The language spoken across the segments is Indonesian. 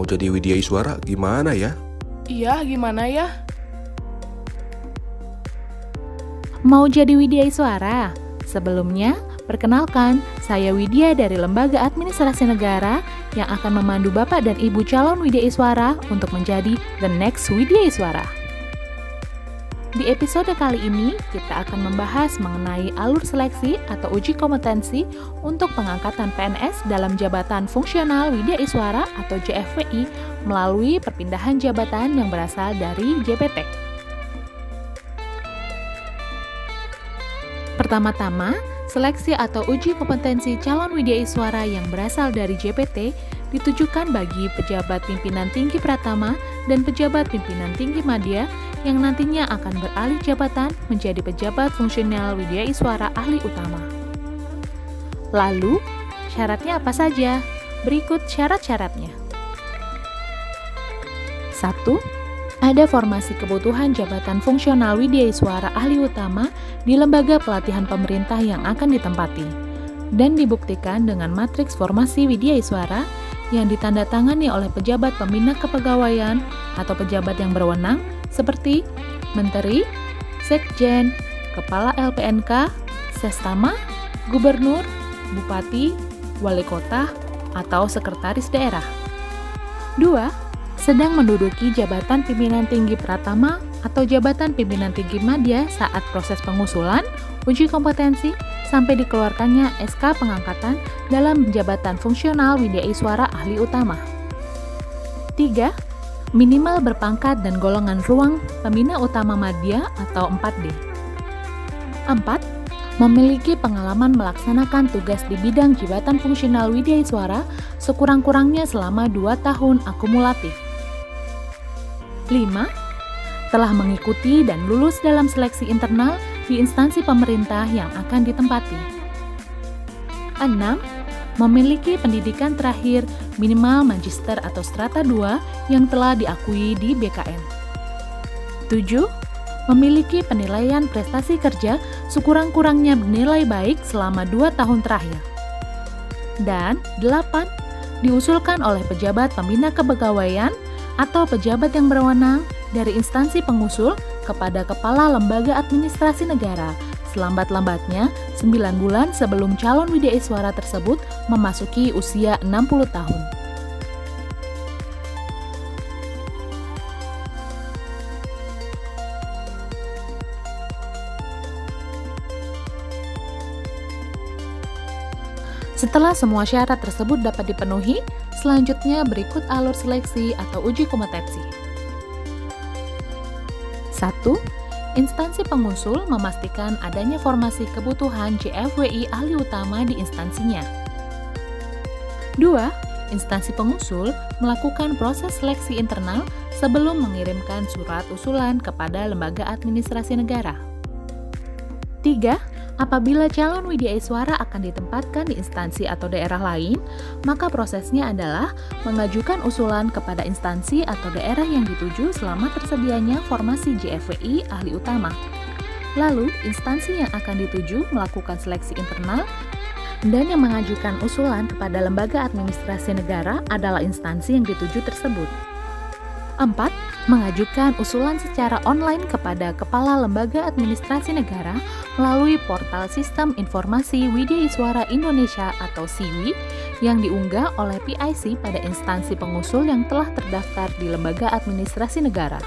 Mau jadi Widya Iswara gimana ya? Iya, gimana ya? Mau jadi Widya Iswara? Sebelumnya, perkenalkan, saya Widya dari Lembaga Administrasi Negara yang akan memandu Bapak dan Ibu calon Widya Iswara untuk menjadi the next Widya Iswara. Di episode kali ini, kita akan membahas mengenai alur seleksi atau uji kompetensi untuk pengangkatan PNS dalam jabatan fungsional Widya Iswara atau JFWI melalui perpindahan jabatan yang berasal dari JPT. Pertama-tama, seleksi atau uji kompetensi calon Widya Iswara yang berasal dari JPT ditujukan bagi pejabat pimpinan tinggi pratama dan pejabat pimpinan tinggi madya yang nantinya akan beralih jabatan menjadi pejabat fungsional Widya Iswara ahli utama. Lalu, syaratnya apa saja? Berikut syarat-syaratnya. 1. Ada formasi kebutuhan jabatan fungsional Widya Iswara ahli utama di lembaga pelatihan pemerintah yang akan ditempati dan dibuktikan dengan matriks formasi Widya Iswara yang ditandatangani oleh pejabat pembina kepegawaian atau pejabat yang berwenang seperti Menteri, Sekjen, Kepala LPNK, Sestama, Gubernur, Bupati, Wali Kota, atau Sekretaris Daerah. 2. Sedang menduduki jabatan pimpinan tinggi pratama atau jabatan pimpinan tinggi madya saat proses pengusulan, uji kompetensi, sampai dikeluarkannya SK pengangkatan dalam jabatan fungsional Widya Iswara ahli utama. 3. Minimal berpangkat dan golongan ruang pembina utama madya atau 4D. 4. Memiliki pengalaman melaksanakan tugas di bidang jabatan fungsional Widya Iswara sekurang-kurangnya selama 2 tahun akumulatif. 5. Telah mengikuti dan lulus dalam seleksi internal di instansi pemerintah yang akan ditempati. 6. Memiliki pendidikan terakhir minimal magister atau strata 2 yang telah diakui di BKN. 7. Memiliki penilaian prestasi kerja sekurang-kurangnya bernilai baik selama 2 tahun terakhir. Dan 8. Diusulkan oleh pejabat pembina kepegawaian atau pejabat yang berwenang dari instansi pengusul kepada Kepala Lembaga Administrasi Negara selambat-lambatnya 9 bulan sebelum calon Widya Iswara tersebut memasuki usia 60 tahun. Setelah semua syarat tersebut dapat dipenuhi, selanjutnya berikut alur seleksi atau uji kompetensi. 1. Instansi pengusul memastikan adanya formasi kebutuhan JFWI ahli utama di instansinya. 2. Instansi pengusul melakukan proses seleksi internal sebelum mengirimkan surat usulan kepada Lembaga Administrasi Negara. 3. Apabila calon Widya Iswara akan ditempatkan di instansi atau daerah lain, maka prosesnya adalah mengajukan usulan kepada instansi atau daerah yang dituju selama tersedianya formasi JFWI ahli utama. Lalu, instansi yang akan dituju melakukan seleksi internal dan yang mengajukan usulan kepada Lembaga Administrasi Negara adalah instansi yang dituju tersebut. 4. Mengajukan usulan secara online kepada Kepala Lembaga Administrasi Negara melalui portal Sistem Informasi Widya Iswara Indonesia atau SIWI yang diunggah oleh PIC pada instansi pengusul yang telah terdaftar di Lembaga Administrasi Negara.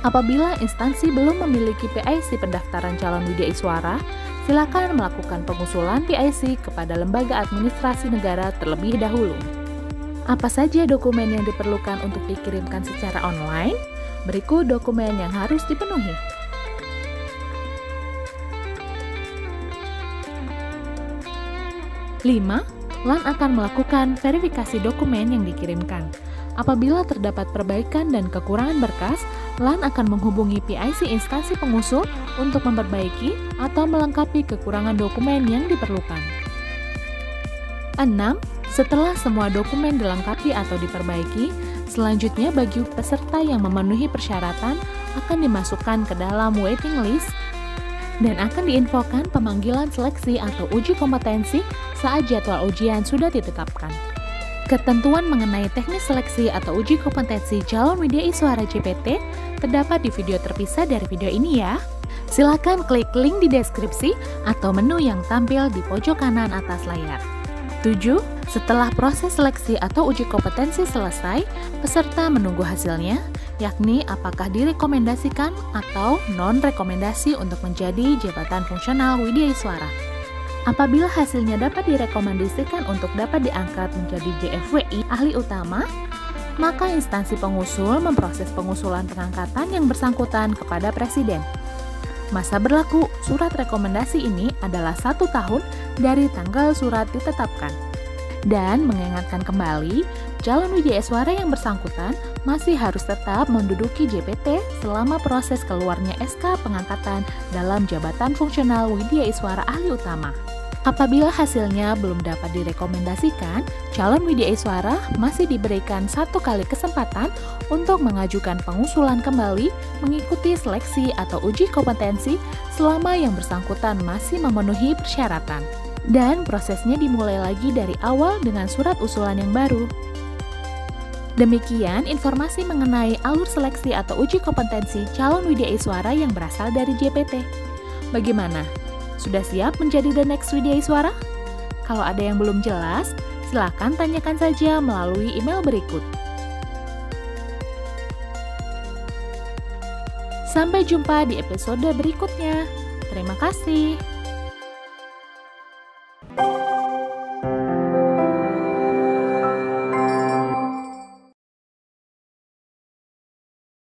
Apabila instansi belum memiliki PIC pendaftaran calon Widya Iswara, silakan melakukan pengusulan PIC kepada Lembaga Administrasi Negara terlebih dahulu. Apa saja dokumen yang diperlukan untuk dikirimkan secara online? Berikut dokumen yang harus dipenuhi. 5. LAN akan melakukan verifikasi dokumen yang dikirimkan. Apabila terdapat perbaikan dan kekurangan berkas, LAN akan menghubungi PIC instansi pengusul untuk memperbaiki atau melengkapi kekurangan dokumen yang diperlukan. 6. Setelah semua dokumen dilengkapi atau diperbaiki, selanjutnya bagi peserta yang memenuhi persyaratan akan dimasukkan ke dalam waiting list dan akan diinfokan pemanggilan seleksi atau uji kompetensi saat jadwal ujian sudah ditetapkan. Ketentuan mengenai teknis seleksi atau uji kompetensi calon widyaswara JPT terdapat di video terpisah dari video ini ya. Silakan klik link di deskripsi atau menu yang tampil di pojok kanan atas layar. 7. Setelah proses seleksi atau uji kompetensi selesai, peserta menunggu hasilnya, yakni apakah direkomendasikan atau non-rekomendasi untuk menjadi jabatan fungsional widyaswara. Apabila hasilnya dapat direkomendasikan untuk dapat diangkat menjadi JFWI ahli utama, maka instansi pengusul memproses pengusulan pengangkatan yang bersangkutan kepada Presiden. Masa berlaku surat rekomendasi ini adalah 1 tahun dari tanggal surat ditetapkan. Dan mengingatkan kembali, calon widyaswara yang bersangkutan masih harus tetap menduduki JPT selama proses keluarnya SK pengangkatan dalam jabatan fungsional widyaswara ahli utama. Apabila hasilnya belum dapat direkomendasikan, calon widyaswara masih diberikan 1 kali kesempatan untuk mengajukan pengusulan kembali mengikuti seleksi atau uji kompetensi selama yang bersangkutan masih memenuhi persyaratan. Dan prosesnya dimulai lagi dari awal dengan surat usulan yang baru. Demikian informasi mengenai alur seleksi atau uji kompetensi calon widyaswara yang berasal dari JPT. Bagaimana? Sudah siap menjadi the next widyaswara? Kalau ada yang belum jelas, silakan tanyakan saja melalui email berikut. Sampai jumpa di episode berikutnya. Terima kasih.